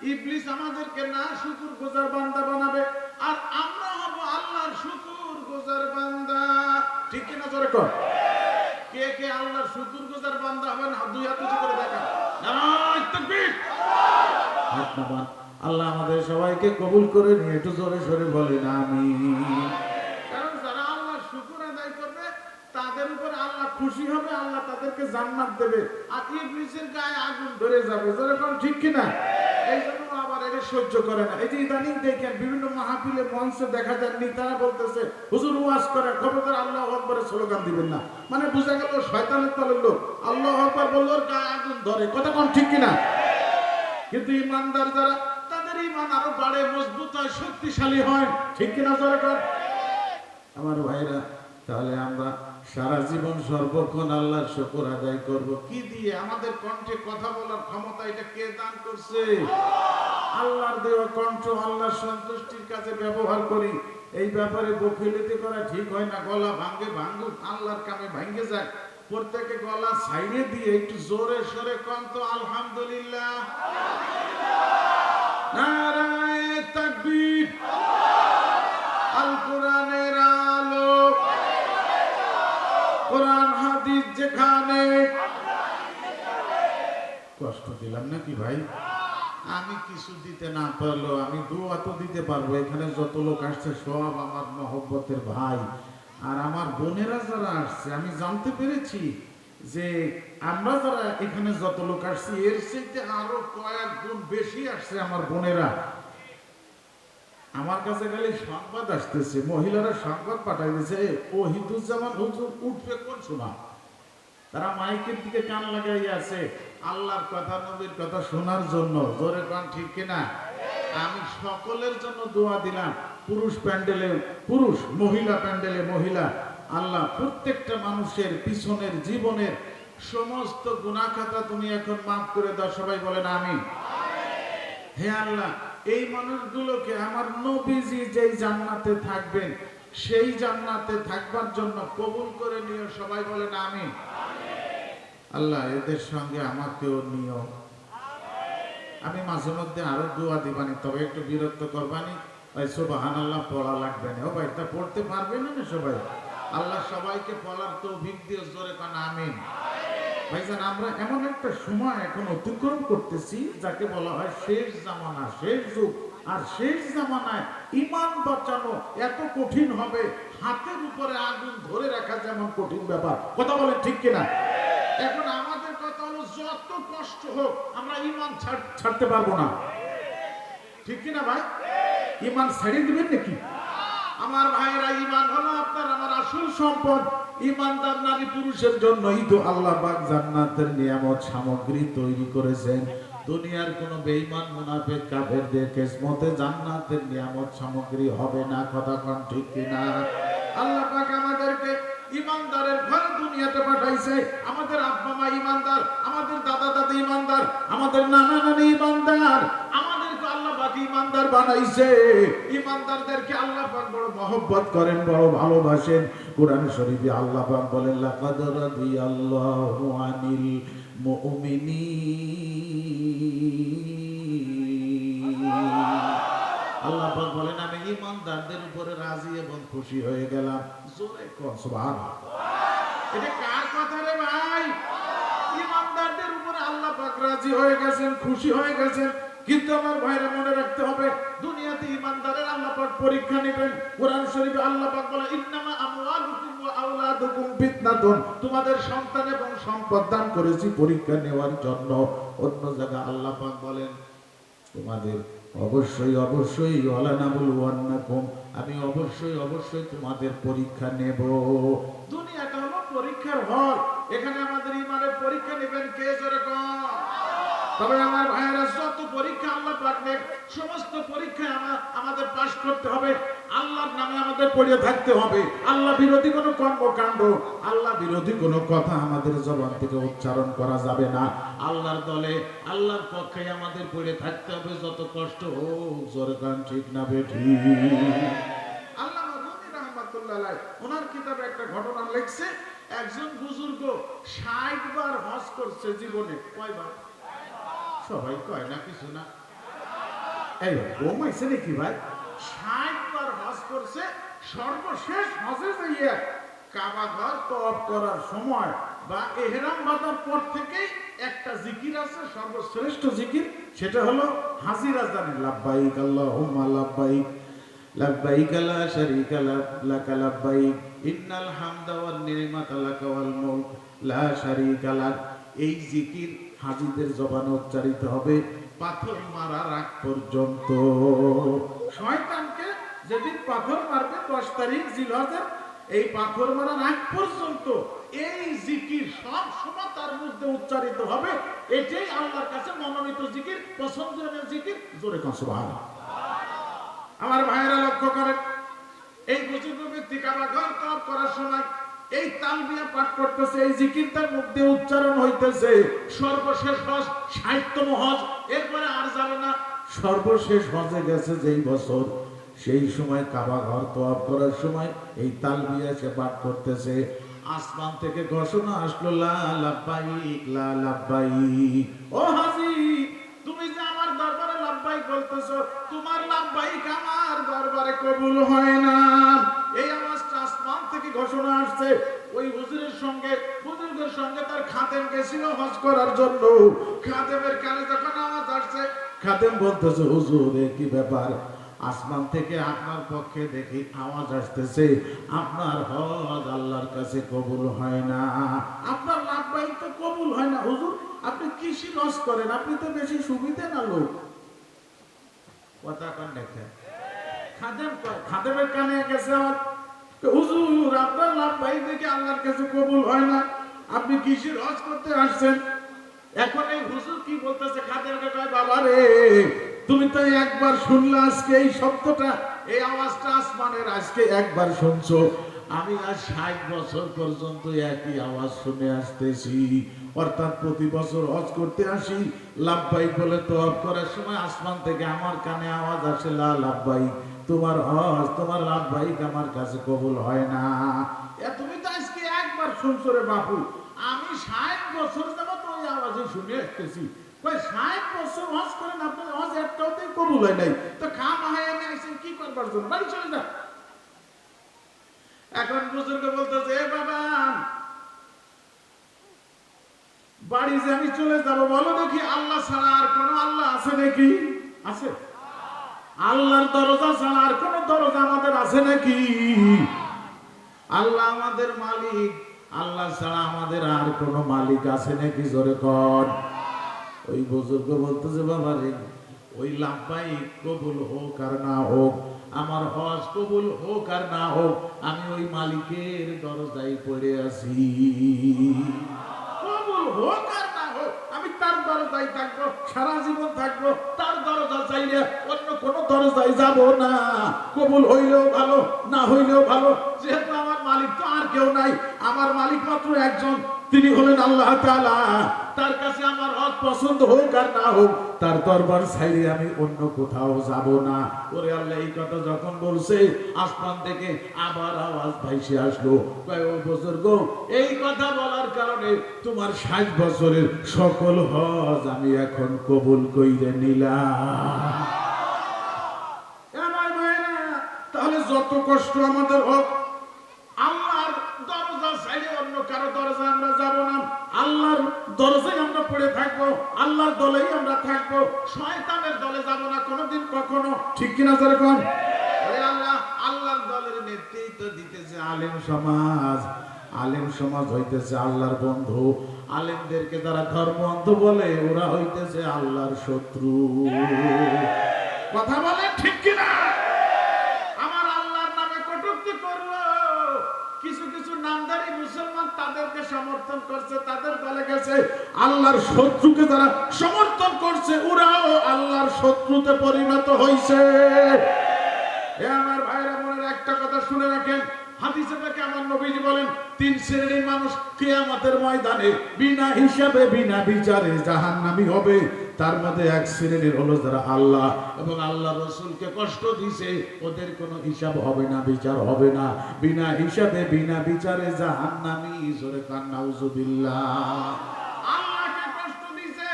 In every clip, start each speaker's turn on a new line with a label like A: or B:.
A: ইবলিস আমাদেরকে না শুকরগুজার বান্দা বানাবে, আর আমরা হব আল্লাহর শুকরগুজার বান্দা। ঠিক কিনা জোরে কর। কে কে আল্লাহর শুকরগুজার বান্দা হবেন? দুই হাত উঁচু করে দেখান। নারায়ে তাকবীর। হাত নামান। আল্লাহ আমাদের সবাইকে কবুল করে নিয়ে একটু জোরে সরে বলেন আমিন। কারণ যারা আল্লাহর শুকর আদায় করবে তাদের উপর আল্লাহ খুশি হবে, আল্লাহ তাদেরকে জান্নাত দেবে, আর ইবলিসের গায়ে আগুন ধরে যাবে। জোরে কোন ঠিক কিনা? এই জন্য আবার এটা সহ্য করে না। এই যে ইদানিং দেখেন বিভিন্ন মাহফিলে মঞ্চে দেখা যায় নেতারা বলতেছে হুজুর ওয়াজ করে খবরদার আল্লাহু আকবারের স্লোগান দিবেন না, মানে বোঝা গেল শয়তানের দলের লোক। আল্লাহু আকবার বললে ওর গায়ে আগুন ধরে। কথা কোন ঠিক কিনা? কিন্তু ইমানদার যারা, তাদের ইমান আরো বাড়ে, মজবুত হয়, শক্তিশালী হয়। ঠিক কিনা জোরে কর। আমার ভাইরা, তাহলে আমরা সারা জীবন সর্বক্ষণ আল্লাহর শুকর আদায় করব কি দিয়ে? আমাদের কণ্ঠে কথা বলার ক্ষমতা এটা কে দান করছে? আল্লাহর দেওয়া কণ্ঠ আল্লাহর সন্তুষ্টির কাজে ব্যবহার করি। এই ব্যাপারে বকিলতি করা ঠিক হয় না। গলা ভাঙ্গে ভাঙ্গুক, আল্লাহর কামে ভাঙ্গে যাক। প্রত্যেকে গলা ছাইড়ে দিয়ে একটু জোরে সরে কন্ত আলহামদুলিল্লাহ। নারায়ে তাকবীর। আল কোরআনের আলো, কোরআন হাদিস যেখানে। কষ্ট দিলাম নাকি ভাই? আমি কিছু দিতে না পারলেও আমি দোয়া তো দিতে পারবো। এখানে যত লোক আসছে সব আমার মহব্বতের ভাই, আর আমার বোনেরা যারা আসছে, আমি জানতে পেরেছি যে আমরা যারা এখানে যত লোক আসছি এর চাইতে আরো কয়েক গুণ বেশি আসছে আমার বোনেরা। আমার কাছে খালি সংবাদ আসতেছে, মহিলারা সংবাদ পাঠাই দিয়েছে ও হিন্দুজ্জামান হুজুর উঠবে কোন সময়। তারা মাইকের দিকে কান লাগাই আছে আল্লাহর কথা নবীর কথা শোনার জন্য। জোরে কান ঠিক কিনা? আমি সকলের জন্য দোয়া দিলাম, পুরুষ প্যান্ডেলে পুরুষ, মহিলা প্যান্ডেলে মহিলা। আল্লাহ প্রত্যেকটা মানুষের পিছনের জীবনের সমস্ত গুনাহ খাতা তুমি এখন মাফ করে দাও। সবাই বলেন আমিন। হে আল্লাহ, এই মানুষগুলোকে আমার নবীজি যেই জান্নাতে থাকবেন সেই জান্নাতে থাকবার জন্য কবুল করে নিও। সবাই বলেন আমিন। আল্লাহ এদের সঙ্গে আমাকেও নিও। আমি মাঝে মধ্যে আরো দোয়া দিবানি, তবে একটু বিরক্ত করবানি। ভাই সুবহানাল্লাহ পড়া লাগবে না। ও ভাই তা পড়তে পারবে না সবাই? আল্লাহ সবাইকে পড়ার তৌফিক দিও। জোরে কান আমিন। ভাইজান, আমরা এমন একটা সময় এখন অতিক্রম করতেছি যাকে বলা হয় শেষ জামানা, শেষ যুগ। আর শেষ জামানায় ঈমান বাঁচানো এত কঠিন হবে, হাতের উপরে আগুন ধরে রাখা যেমন কঠিন ব্যাপার। কথা বলেন ঠিক কিনা? এখন আমাদের কথা হলো যত কষ্ট হোক আমরা ঈমান ছাড়তে পারবো না। ঠিক কিনা ভাই? ঈমান ছাড়িয়ে দিবেন নাকি? আমার ভাইরা, ঈমান হলো আপনার আমার আসল সম্পদ। ঈমানদার নারী পুরুষের জন্যই তো আল্লাহ পাক জান্নাতের নিয়ামত সামগ্রী তৈরি করেছেন। দুনিয়ার কোনো বেঈমান মুনাফিক কাফেরদের কিসমতে জান্নাতের নিয়ামত সামগ্রী হবে না। কথা কোন ঠিক কিনা? আল্লাহ পাক আমাদেরকে ঈমানদারের ঘরে দুনিয়াতে পাঠাইছে। আমাদের আব্বা মা ঈমানদার, আমাদের দাদা দাদি ঈমানদার, আমাদের নানা নানি ঈমানদার, আমাদেরকে আল্লাহ পাক ঈমানদার বানাইছে। ঈমানদারদেরকে আল্লাহ পাক বড় মহব্বত করেন, বড় ভালোবাসেন। কোরআন শরীফে আল্লাহ পাক বলেন লাকাদ রাদিয়াল্লাহু আনিল মুমিনিন। আল্লাহ পাক বলেন আমি ঈমানদারদের উপরে রাজি এবং খুশি হয়ে গেলাম। জোরে কোন সুবহানাল্লাহ। এটা কার কথা রে ভাই? ঈমানদারদের উপরে আল্লাহ পাক রাজি হয়ে গেছেন, খুশি হয়ে গেছেন। কিন্তু আমার ভাইরা মনে রাখতে হবে, দুনিয়াতে ঈমানদারের আল্লাহ পাক পরীক্ষা নেবেন। কোরআন শরীফে আল্লাহ পাক বলে ইন্নামা আমওয়ালুকুম ওয়া আওলাদুকুম ফিতনাতুন। তোমাদের সন্তান এবং সম্পদ দান করেছি পরীক্ষা নেওয়ার জন্য। অন্য জায়গায় আল্লাহ পাক বলেন তোমাদের অবশ্যই অবশ্যই ওয়ালানাবুলুওয়ান্নাকুম, আমি অবশ্যই অবশ্যই তোমাদের পরীক্ষা নেব। দুনিয়াটা হলো পরীক্ষার হল। এখানে আমাদের ঈমানের পরীক্ষা নেবেন কে? জোরে কোন। তবে আমার ভাইয়েরা, যত পরীক্ষা আল্লাহ পাক নেন, সমস্ত পরীক্ষায় আমাদের পাশ করতে হবে। আল্লাহর নামে আমাদের পড়ে থাকতে হবে। আল্লাহ বিরোধী কোনো কর্মকাণ্ড, আল্লাহ বিরোধী কোনো কথা আমাদের জবান থেকে উচ্চারণ করা যাবে না। আল্লাহর দলে, আল্লাহর পক্ষে আমাদের পড়ে থাকতে হবে, যত কষ্ট হোক। জোরে কান ঠিক না বেঠি? আল্লামা রুমি রাহমাতুল্লাহ আলাইহি ওনার কিতাবে একটা ঘটনা লিখছে। একজন বুজুর্গ 60 বার হজ করছে জীবনে। কয়বার? সবাই কয় না, কিছু না। এই ঘুমাইছে নাকি ভাই? 60 বার হজ করছে, সর্বশেষ হজে যাইয়া কাবা ঘর তওয়াফ করার সময় বা ইহরাম বাঁধার পর থেকেই একটা জিকির আছে, সর্বশ্রেষ্ঠ জিকির, সেটা হলো হাজী রাজধানী লাব্বাইক আল্লাহুম্মা লাব্বাইক লাব্বাইক লা শারীকা লাকা লাব্বাইক ইন্নাল হামদা ওয়ান নি'মাতা লাকা ওয়াল মুলক লা শারীকা লাক। এই জিকির হাজীদের জবানে উচ্চারিত হবে পাথর মারার আগ পর্যন্ত। শয়তানকে যেদিন পাথর মারবে 10 তারিখ জিলহজের, এই পাথর মারার আগ পর্যন্ত এই জিকির সব সময় তার মধ্যে উচ্চারিত হবে। এটাই আল্লাহর কাছে মনোনীত জিকির, পছন্দের জিকির। জোরে কোন সুবহানাল্লাহ। আমার ভাইয়েরা লক্ষ্য করেন, এই বুজুর্গ ব্যক্তি কাবা ঘর তওয়াফ করার সময় এই তালবিয়া পাঠ করতেছে, এই জিকির তার মুখে উচ্চারণ হইতেছে। সর্বশেষ হজ 60তম হজ, এরপরে আর যাবে না। সর্বশেষ হজে গেছে যেই বছর, সেই সময় কাবা ঘর তওয়াফ করার সময় এই তালবিয়া সে পাঠ করতেছে। আসমান থেকে ঘোষণা আসলো লা লাব্বাইক লা লাব্বাইক। ও হাজী, তুমি যে আমার দরবারে লাব্বাইক বলতেছো, তোমার লাব্বাইক আমার দরবারে কবুল হয় না। এই আওয়াজটা আসমান থেকে ঘোষণা আসছে। ওই হুজুরের সঙ্গে, বুজুর্গের সঙ্গে তার খাদেম গেছিল হজ করার জন্য। খাদেমের কানে যখন আওয়াজ আসছে, খাদেম বলতেছে হুজুর কি ব্যাপার? আসমান থেকে আপনার পক্ষে দেখি আওয়াজ আসতেছে আপনার হজ আল্লাহর কাছে কবুল হয় না, আপনার লাভবাহিক তো কবুল হয় না। হুজুর আপনি কৃষি লস করেন, আপনি তো বেশি সুবিধা না লোক। কথা কন দেখেন, খাদেমের কানে গেছে আওয়াজ, হুজুর আপনার লাভবাহিক দেখে আল্লাহর কাছে কবুল হয় না, আপনি কৃষি লস করতে আসছেন। এখন এই হুজুর কি বলতেছে, খাদেমকে কয় বাবা রে, তুমি তো একবার শুনলে আজকে এই শব্দটা, এই আওয়াজটা আসমানের আজকে একবার শুনছো। আমি আজ 60 বছর পর্যন্ত একই আওয়াজ শুনে আসতেছি। অর্থাৎ প্রতি বছর হজ করতে আসি, লাব্বাইক বলে তওয়াফ করার সময় আসমান থেকে আমার কানে আওয়াজ আসে লা লাব্বাইক, তোমার হজ তোমার লাব্বাইক আমার কাছে কবুল হয় না। তুমি তো আজকে একবার শুনছো রে বাপু, আমি 60 বছর যাবত ওই আওয়াজে শুনে আসতেছি। 60 বছর হজ করেন, আপনার হজ একটাতেই কবুল হয় নাই, তো খামাহায় আমি আইছেন কি করবার জন্য? বাড়ি চলে যান। এখন বুজুর্গ বলতেছে এ বাবা, বাড়ি যে আমি চলে যাব, বলো দেখি আল্লাহ ছাড়া আর কোন আল্লাহ আছে নাকি? আছে? আল্লাহর দরজা ছাড়া আর কোন দরজা আমাদের আছে নাকি? আল্লাহ আমাদের মালিক, আল্লাহ ছাড়া আমাদের আর কোন মালিক আছে নাকি? জোরে কর। ওই বুজুর্গ বলতেছে বাবা রে, ওই লাভবাহিক কবুল হোক আর না হোক, আমার হজ কবুল হোক আর না হোক, আমি ওই মালিকের দরজায় পড়ে আছি। কবুল হোক আর না হোক আমি তার দরজায় থাকবো, সারা জীবন থাকবো তার দরজা চাইলে, অন্য কোন দরজায় যাব না। কবুল হইলেও ভালো, না হইলেও ভালো, যেহেতু আমার মালিক তো আর কেউ নাই, আমার মালিক মাত্র একজন, তিনি হলেন আল্লাহ তাআলা। তার কাছে আমার হজ পছন্দ হোক আর না হোক, তার দরবার ছাইরে আমি অন্য কোথাও যাব না। ওরে আল্লাহ, এই কথা যখন বলছে, আসমান থেকে আবার আওয়াজ ভাইসে আসলো, কয় ও বুজুর্গ, এই কথা বলার কারণে তোমার 60 বছরের সকল হজ আমি এখন কবুল কইরে নিলাম। আমার ভাইরা, তাহলে যত কষ্ট আমাদের হোক, আল্লাহর দরজা ছাইরে অন্য কারো দরজা আমরা যাব না। আল্লাহর দরজায় আমরা পড়ে থাকবো, আল্লাহর দলেই আমরা থাকবো, শয়তানের দলে যাব না কোনোদিন কখনো। ঠিক কিনা জোরে কোন? আল্লাহ আল্লাহর দলের নেতৃত্ব দিতেছে আলেম সমাজ। আলেম সমাজ হইতেছে আল্লাহর বন্ধু। আলেমদেরকে যারা ধর্মবন্ধ বলে, ওরা হইতেছে আল্লাহর শত্রু। কথা বলে ঠিক কিনা? আমার আল্লাহর নামে কটূক্তি করলো, কিছু কিছু নামধারী মুসলমান তাদেরকে সমর্থন করছে, তাদের দলে গেছে। আল্লাহর শত্রুকে যারা সমর্থন করছে, ওরাও আল্লাহর শত্রুতে পরিণত হয়েছে। এ আমার ভাইরা, মনের একটা কথা শুনে রাখেন, হাদিসে থেকে আমার নবীজি বলেন, 3 শ্রেণীর মানুষ কিয়ামতের ময়দানে বিনা হিসাবে বিনা বিচারে জাহান্নামী হবে। তার মধ্যে এক শ্রেণীর হলো যারা আল্লাহ এবং আল্লাহ রাসূলকে কষ্ট দিয়েছে, ওদের কোনো হিসাব হবে না, বিচার হবে না, বিনা হিসাবে বিনা বিচারে জাহান্নামী। জোরে কান নাউজুবিল্লাহ। আল্লাহকে কষ্ট দিয়েছে,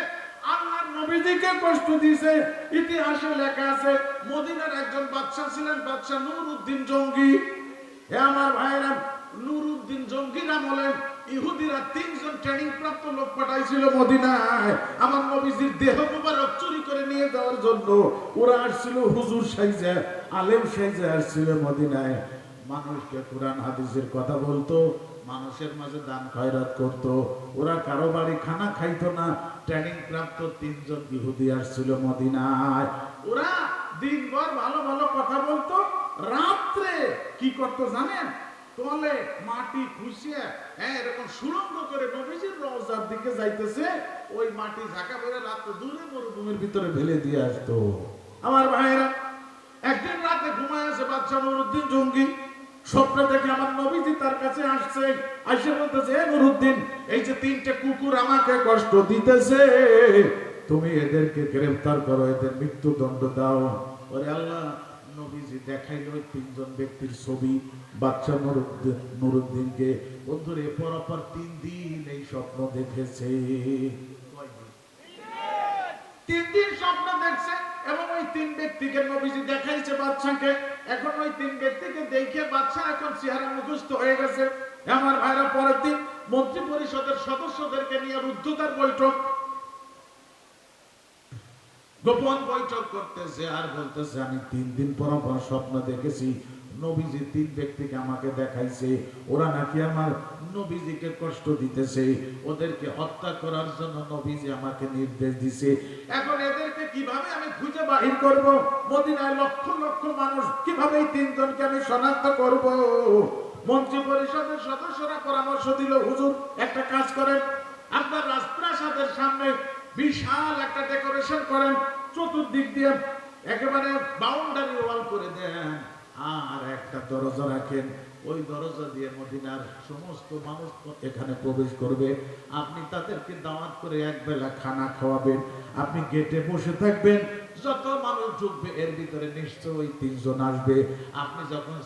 A: আল্লাহর নবীজিকে কষ্ট দিয়েছে। ইতিহাসে লেখা আছে মদিনার একজন বাদশা ছিলেন, বাদশা নুরউদ্দিন জঙ্গি। হে আমার ভাইরা, নুরউদ্দিন জঙ্গির আমলে ইহুদিরা 3 জন ট্রেনিং প্রাপ্ত লোক পাঠাইছিল মদিনায় আমার নবীজির দেহ মুবারক চুরি করে নিয়ে যাওয়ার জন্য। ওরা আসছিল হুজুর সাইজে, আলেম সাইজে আসছিল মদিনায়। মানুষকে কোরআন হাদিসের কথা বলতো, মানুষের মাঝে দান খয়রাত করত। ওরা কারো বাড়ি খানা খাইতো না। ট্রেনিং প্রাপ্ত 3 জন ইহুদি আসছিল মদিনায়। ওরা দিনভর ভালো ভালো কথা বলতো, রাত্রে কি করতো জানেন? তলে মাটি খুঁচিয়ে এরকম সুড়ঙ্গ করে নবীজির রওজার দিকে যাইতেছে, ওই মাটি ঝাঁকা পড়ে রাতে দূরে মরুভূমির ভিতরে ফেলে দিয়ে আসতো। আমার ভাইয়েরা, একদিন রাতে ঘুমায় আছে বাদশা নুরউদ্দিন জঙ্গি, স্বপ্নে দেখে আমার নবীজি তার কাছে আসছে। আইসে বলতেছে, হে নুরউদ্দিন, এই যে 3টে কুকুর আমাকে কষ্ট দিতেছে, তুমি এদেরকে গ্রেফতার করো, এদের মৃত্যুদণ্ড দাও। ওরে আল্লাহ, নবীজি দেখাইল ওই 3 জন ব্যক্তির ছবি বাদশা নুরউদ্দিনকে। বন্ধুরে, পরপর 3 দিন এই স্বপ্ন দেখেছে। 3 দিন স্বপ্ন দেখছে এবং ওই 3 ব্যক্তিকে নবীজি দেখাইছে বাদশাকে। এখন ওই 3 ব্যক্তিকে দেখে বাদশা এখন চেহারা মুখস্থ হয়ে গেছে। আমার ভাইরা, পরের দিন মন্ত্রী পরিষদের সদস্যদেরকে নিয়ে রুদ্ধতার বৈঠক, গোপন বৈঠক করতেছে আর বলতেছে, আমি 3 দিন পর স্বপ্ন দেখেছি, নবীজি 3 ব্যক্তিকে আমাকে দেখাইছে, ওরা নাকি আমার নবীজিকে কষ্ট দিতেছে, ওদেরকে হত্যা করার জন্য নবীজি আমাকে নির্দেশ দিছে। এখন এদেরকে কিভাবে আমি খুঁজে বাহির করব? মদিনায় লক্ষ লক্ষ মানুষ, কিভাবে এই 3 জনকে আমি শনাক্ত করব? মন্ত্রী পরিষদের সদস্যরা পরামর্শ দিল, হুজুর একটা কাজ করেন, আপনার রাজপ্রাসাদের সামনে বিশাল একটা ডেকোরেশন করেন, চতুর্দিক দিয়ে একেবারে বাউন্ডারি ওয়াল করে দেন, আর একটা দরজা রাখেন, ওই দরজা দিয়ে মদিনার সমস্ত মানুষ এখানে প্রবেশ করবে। আপনি তাদেরকে দাওয়াত করে একবেলা খানা খাওয়াবেন, আপনি গেটে বসে থাকবেন, যত মানুষ ঢুকবে এর ভিতরে নিশ্চয়ই 3 জন আসবে। আপনি যখন